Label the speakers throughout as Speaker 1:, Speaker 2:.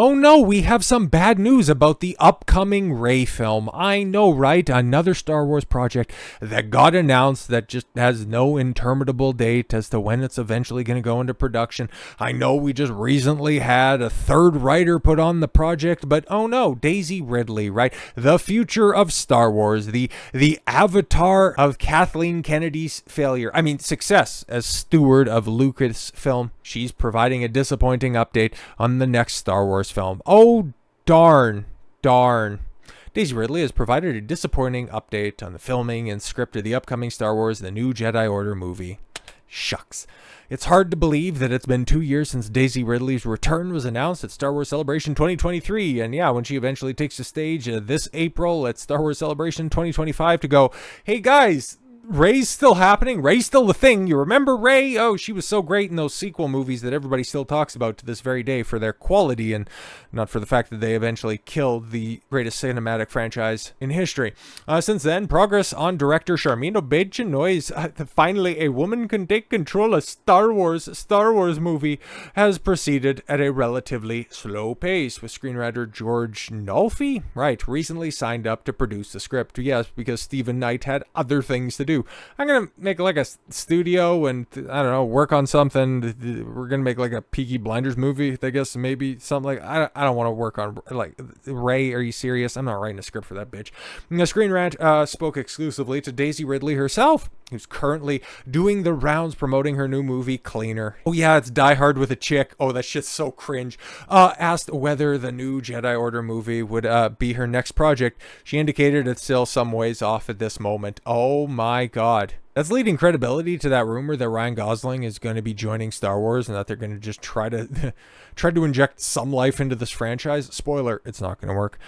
Speaker 1: Oh no, we have some bad news about the upcoming Rey film. I know, right? Another Star Wars project that got announced that just has no interminable date as to when it's eventually going to go into production. I know we just recently had a third writer put on the project, but oh no, Daisy Ridley, right? The future of Star Wars, the avatar of Kathleen Kennedy's success as steward of Lucasfilm. She's providing a disappointing update on the next Star Wars film. Oh, darn. Daisy Ridley has provided a disappointing update on the filming and script of the upcoming Star Wars The New Jedi Order movie. Shucks. It's hard to believe that it's been 2 years since Daisy Ridley's return was announced at Star Wars Celebration 2023. And yeah, when she eventually takes the stage this April at Star Wars Celebration 2025 to go, hey guys, Rey's still happening. Rey's still the thing. You remember Rey? Oh, she was so great in those sequel movies that everybody still talks about to this very day for their quality and not for the fact that they eventually killed the greatest cinematic franchise in history. Since then, progress on director Sharmeen Obaid-Chinoy's finally a woman can take control of Star Wars movie has proceeded at a relatively slow pace, with screenwriter George Nolfi, recently signed up to produce the script. Yes, because Stephen Knight had other things to do. I'm going to make like a studio and, I don't know, work on something. We're going to make like a Peaky Blinders movie, I guess, maybe something like, I don't want to work on, like, Rey, are you serious? I'm not writing a script for that bitch. And the Screen Rant spoke exclusively to Daisy Ridley herself, who's currently doing the rounds promoting her new movie, Cleaner. Oh yeah, it's Die Hard with a chick. Oh, that shit's so cringe. Asked whether the new Jedi Order movie would be her next project. She indicated it's still some ways off at this moment. Oh my god. That's leading credibility to that rumor that Ryan Gosling is going to be joining Star Wars and that they're going to just try to inject some life into this franchise. Spoiler, it's not going to work.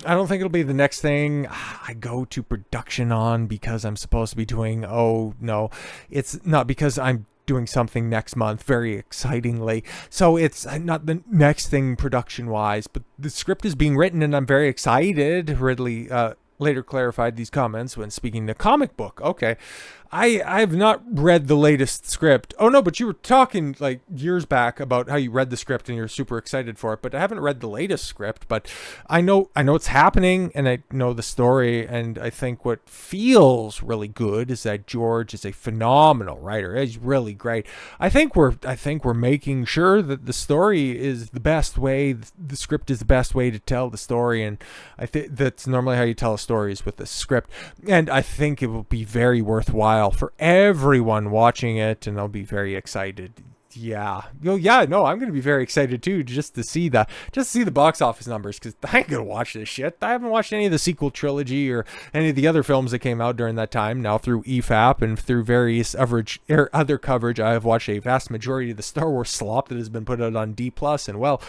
Speaker 1: I don't think it'll be the next thing I go to production on because I'm supposed to be doing, oh no, it's not because I'm doing something next month very excitingly, so it's not the next thing production wise, but the script is being written and I'm very excited. Ridley later clarified these comments when speaking to Comic Book. Okay, I've not read the latest script. Oh no, but you were talking like years back about how you read the script and you're super excited for it, but I haven't read the latest script. But I know it's happening and I know the story, and I think what feels really good is that George is a phenomenal writer. He's really great. I think we're making sure that the story is the best way, the script is the best way to tell the story, and I think that's normally how you tell stories with the script, and I think it will be very worthwhile for everyone watching it, and I'll be very excited. Yeah. No, I'm going to be very excited too, just to see the box office numbers, because I ain't going to watch this shit. I haven't watched any of the sequel trilogy or any of the other films that came out during that time. Now through EFAP and through various other coverage, I have watched a vast majority of the Star Wars slop that has been put out on D+, and well,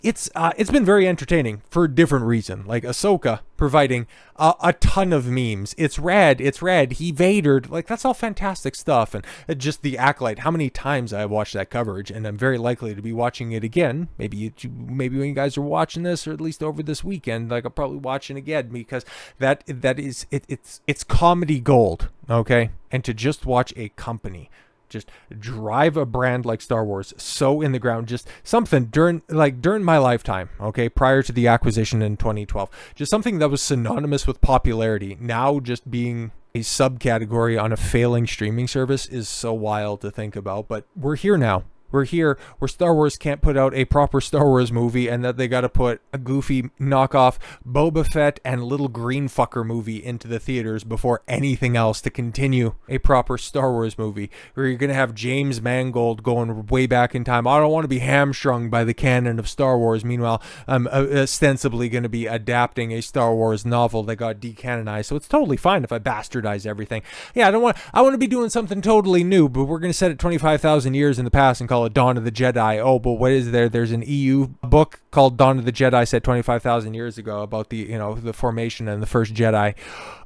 Speaker 1: it's been very entertaining for a different reason. Like Ahsoka providing a ton of memes. It's rad. He Vadered. Like, that's all fantastic stuff. And just the Acolyte. How many times I have watched that coverage, and I'm very likely to be watching it again. Maybe when you guys are watching this, or at least over this weekend, like I'll probably watch it again, because it's comedy gold. Okay, and to just watch a company just drive a brand like Star Wars so in the ground, just something during my lifetime, okay, prior to the acquisition in 2012, just something that was synonymous with popularity, now just being a subcategory on a failing streaming service is so wild to think about. But we're here now. We're here where Star Wars can't put out a proper Star Wars movie, and that they got to put a goofy knockoff Boba Fett and little green fucker movie into the theaters before anything else to continue a proper Star Wars movie, where you're going to have James Mangold going way back in time. I don't want to be hamstrung by the canon of Star Wars. Meanwhile, I'm ostensibly going to be adapting a Star Wars novel that got decanonized, so it's totally fine if I bastardize everything. Yeah, I want to be doing something totally new, but we're going to set it 25,000 years in the past and call it Dawn of the Jedi. Oh, but what is there? There's an EU book called Dawn of the Jedi, set 25,000 years ago, about the formation and the first Jedi.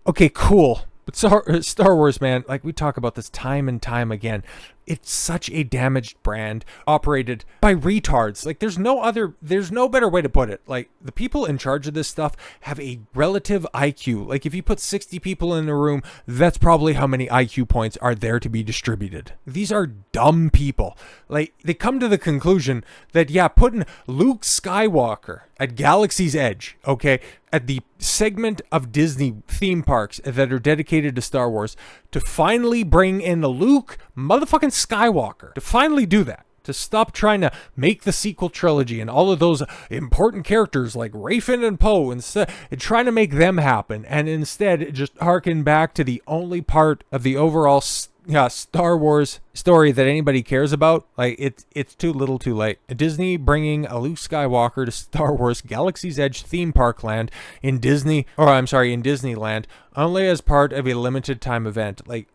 Speaker 1: Okay, cool. But Star Wars, man, like we talk about this time and time again. it's such a damaged brand operated by retards. Like there's no better way to put it. Like the people in charge of this stuff have a relative IQ. Like if you put 60 people in a room, that's probably how many IQ points are there to be distributed. These are dumb people. Like they come to the conclusion that, yeah, putting Luke Skywalker at Galaxy's Edge, okay, at the segment of Disney theme parks that are dedicated to Star Wars, to finally bring in the Luke motherfucking Skywalker, to finally do that, to stop trying to make the sequel trilogy and all of those important characters like Rey, Finn, and Poe, and trying to make them happen, and instead just harken back to the only part of the overall Star Wars story that anybody cares about. Like it's too little too late. Disney bringing a Luke Skywalker to Star Wars Galaxy's Edge theme park land in Disneyland, only as part of a limited time event. Like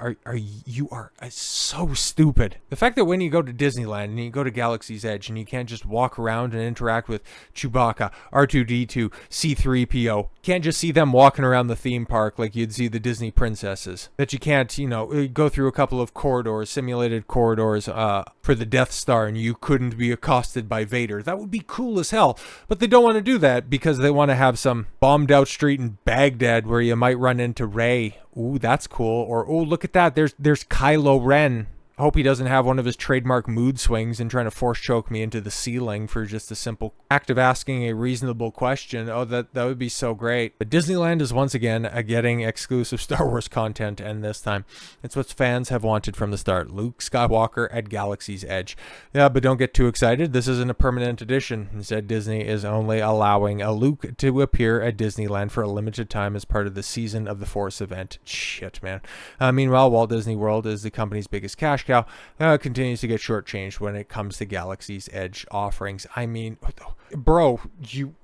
Speaker 1: you are so stupid. The fact that when you go to Disneyland and you go to Galaxy's Edge and you can't just walk around and interact with Chewbacca, R2-D2, C-3PO, can't just see them walking around the theme park like you'd see the Disney princesses, that you can't, go through a couple of simulated corridors for the Death Star, and you couldn't be accosted by Vader. That would be cool as hell. But they don't want to do that because they want to have some bombed out street in Baghdad where you might run into Rey. Ooh, that's cool. Or, oh, look at that. There's Kylo Ren. I hope he doesn't have one of his trademark mood swings and trying to force choke me into the ceiling for just a simple act of asking a reasonable question. Oh, that would be so great. But Disneyland is once again getting exclusive Star Wars content, and this time it's what fans have wanted from the start. Luke Skywalker at Galaxy's Edge. Yeah, but don't get too excited. This isn't a permanent edition. Instead, Disney is only allowing a Luke to appear at Disneyland for a limited time as part of the Season of the Force event. Shit, man. Meanwhile, Walt Disney World is the company's biggest cash cow, continues to get shortchanged when it comes to Galaxy's Edge offerings. I mean, bro, you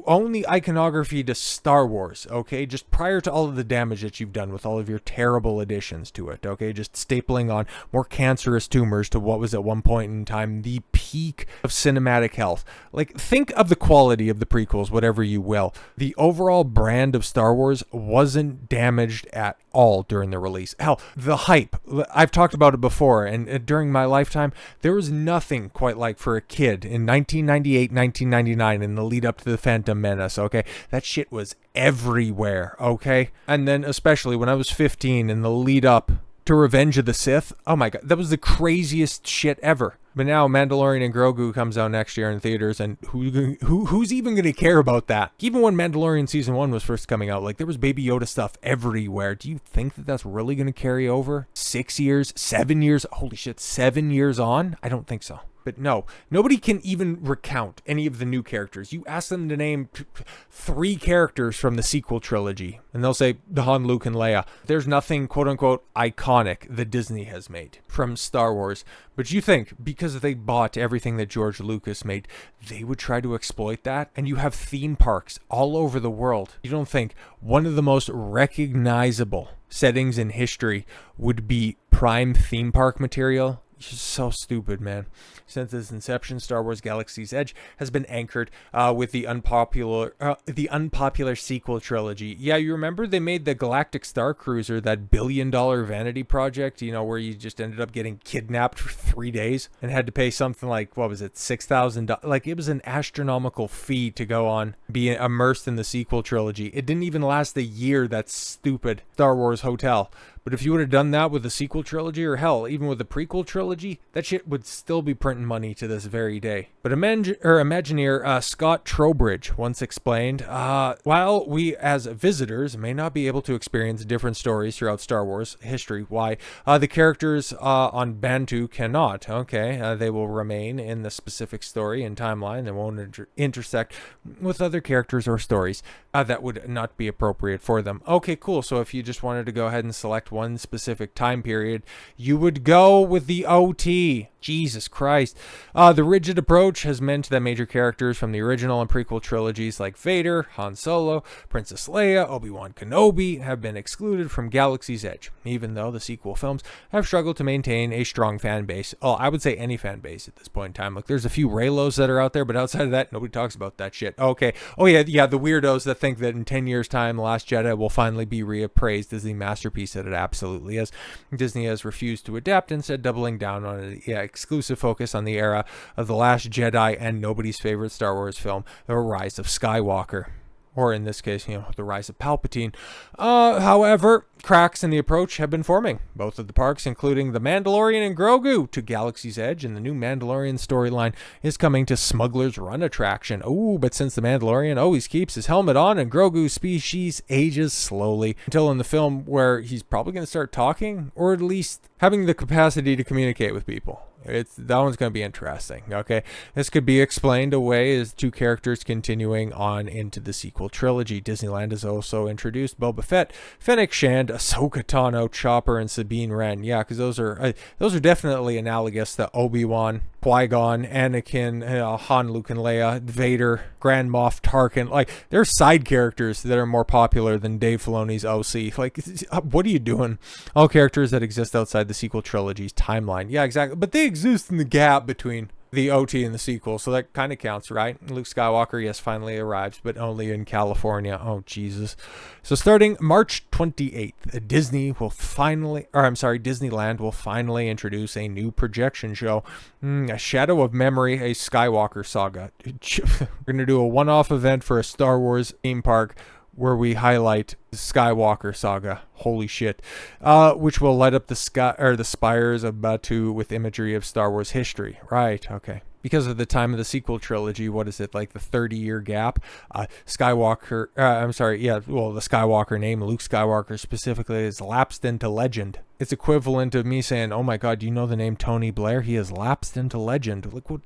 Speaker 1: own the iconography to Star Wars, okay? Just prior to all of the damage that you've done with all of your terrible additions to it, okay? Just stapling on more cancerous tumors to what was at one point in time the peak of cinematic health. Like, think of the quality of the prequels, whatever you will. The overall brand of Star Wars wasn't damaged at all during the release. Hell, the hype, I've talked about it before, and during my lifetime, there was nothing quite like for a kid in 1998, 1999, in the lead up to the Phantom Menace, okay? That shit was everywhere, okay? And then especially when I was 15 in the lead up to Revenge of the Sith, oh my god, that was the craziest shit ever. But now Mandalorian and Grogu comes out next year in theaters, and who's even going to care about that? Even when Mandalorian Season 1 was first coming out, like, there was Baby Yoda stuff everywhere. Do you think that that's really going to carry over? 6 years? 7 years? Holy shit, 7 years on? I don't think so. But no, nobody can even recount any of the new characters. You ask them to name 3 characters from the sequel trilogy, and they'll say Han, Luke, and Leia. There's nothing, quote-unquote, iconic that Disney has made from Star Wars. But you think, because they bought everything that George Lucas made, they would try to exploit that? And you have theme parks all over the world. You don't think one of the most recognizable settings in history would be prime theme park material? It's just so stupid, man. Since its inception, Star Wars Galaxy's Edge has been anchored with the unpopular sequel trilogy. Yeah, you remember they made the Galactic Star Cruiser, that billion-dollar vanity project, where you just ended up getting kidnapped for 3 days and had to pay something like, what was it, $6,000? Like, it was an astronomical fee to go on, be immersed in the sequel trilogy. It didn't even last a year, that stupid Star Wars hotel. But if you would have done that with the sequel trilogy, or hell, even with the prequel trilogy, that shit would still be printing money to this very day. But Imagineer Scott Trowbridge once explained, while we as visitors may not be able to experience different stories throughout Star Wars history, why the characters on Bantu cannot, okay? They will remain in the specific story and timeline. They won't intersect with other characters or stories that would not be appropriate for them. Okay, cool. So if you just wanted to go ahead and select one specific time period, you would go with the OT. Jesus Christ. The rigid approach has meant that major characters from the original and prequel trilogies like Vader, Han Solo, Princess Leia, Obi-Wan Kenobi have been excluded from Galaxy's Edge, even though the sequel films have struggled to maintain a strong fan base. Oh, I would say any fan base at this point in time. Look, there's a few Reylos that are out there, but outside of that, nobody talks about that shit. Okay. Oh yeah, the weirdos that think that in 10 years' time, The Last Jedi will finally be reappraised as the masterpiece that it absolutely is. Disney has refused to adapt, instead doubling down on an exclusive focus on the era of The Last Jedi and nobody's favorite Star Wars film, The Rise of Skywalker. Or in this case, the rise of Palpatine. However, cracks in the approach have been forming. Both of the parks, including The Mandalorian and Grogu to Galaxy's Edge, and the new Mandalorian storyline is coming to Smuggler's Run attraction. Oh, but since the Mandalorian always keeps his helmet on and Grogu's species ages slowly, until in the film where he's probably going to start talking, or at least having the capacity to communicate with people. That one's going to be interesting, okay? This could be explained away as two characters continuing on into the sequel trilogy. Disneyland has also introduced Boba Fett, Fennec Shand, Ahsoka Tano, Chopper, and Sabine Wren. Yeah, because those are definitely analogous to Obi-Wan, Qui-Gon, Anakin, Han, Luke, and Leia, Vader, Grand Moff Tarkin. Like, they're side characters that are more popular than Dave Filoni's OC. Like, what are you doing? All characters that exist outside the sequel trilogy's timeline. Yeah, exactly. But they exist in the gap between the OT and the sequel, so that kind of counts, right? Luke Skywalker, yes, finally arrives, but only in California. Oh, Jesus. So starting March 28th, Disneyland will finally introduce a new projection show, A Shadow of Memory, a Skywalker saga. We're going to do a one-off event for a Star Wars theme park where we highlight the Skywalker saga. Holy shit. Which will light up the sky or the spires of Batuu with imagery of Star Wars history. Right, okay. Because of the time of the sequel trilogy, what is it, like the 30-year gap? The Skywalker name, Luke Skywalker specifically, is lapsed into legend. It's equivalent of me saying, oh my god, do you know the name Tony Blair? He has lapsed into legend. Like, what?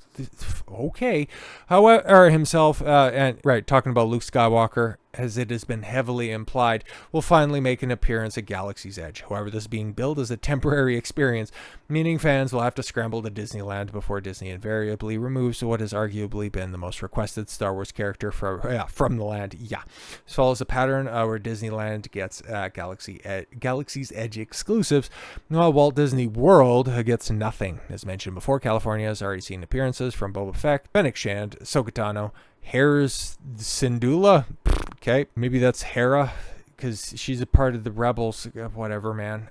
Speaker 1: Okay. However, himself, talking about Luke Skywalker, as it has been heavily implied, will finally make an appearance at Galaxy's Edge. However, this is being billed as a temporary experience, meaning fans will have to scramble to Disneyland before Disney invariably removes what has arguably been the most requested Star Wars character from the land. Yeah. This follows a pattern where Disneyland gets Galaxy's Edge exclusives, while Walt Disney World gets nothing. As mentioned before, California has already seen appearances from Boba Fett, Fennec Shand, Ahsoka Tano, Hera's Syndulla. Okay, maybe that's Hera, because she's a part of the Rebels. Whatever, man.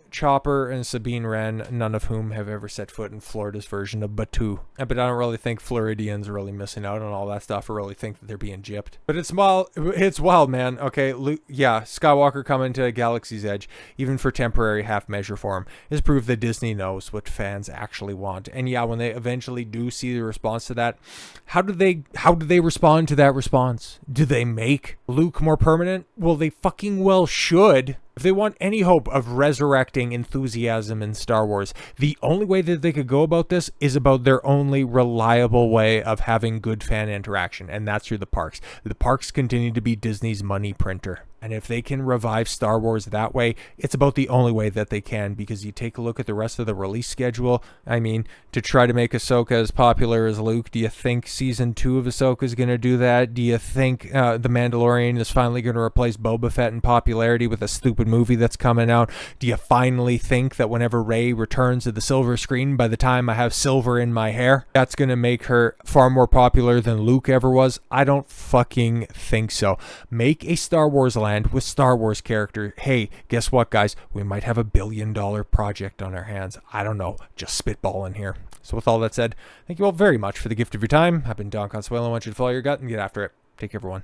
Speaker 1: Chopper and Sabine Wren, none of whom have ever set foot in Florida's version of Batuu. But I don't really think Floridians are really missing out on all that stuff, or really think that they're being gypped. But it's wild, man. Okay, Skywalker coming to Galaxy's Edge, even for temporary half-measure form, is proof that Disney knows what fans actually want. And yeah, when they eventually do see the response to that, how do they respond to that response? Do they make Luke more permanent? Well, they fucking well should. If they want any hope of resurrecting enthusiasm in Star Wars, the only way that they could go about this is about their only reliable way of having good fan interaction, and that's through the parks. The parks continue to be Disney's money printer. And if they can revive Star Wars that way, it's about the only way that they can, because you take a look at the rest of the release schedule. I mean, to try to make Ahsoka as popular as Luke, do you think Season 2 of Ahsoka is going to do that? Do you think The Mandalorian is finally going to replace Boba Fett in popularity with a stupid movie that's coming out? Do you finally think that whenever Rey returns to the silver screen, by the time I have silver in my hair, that's going to make her far more popular than Luke ever was? I don't fucking think so. Make a Star Wars land with Star Wars character. Hey, guess what, guys? We might have $1 billion project on our hands. I don't know. Just spitballing here. So with all that said, thank you all very much for the gift of your time. I've been Don Consuelo. I want you to follow your gut and get after it. Take care, everyone.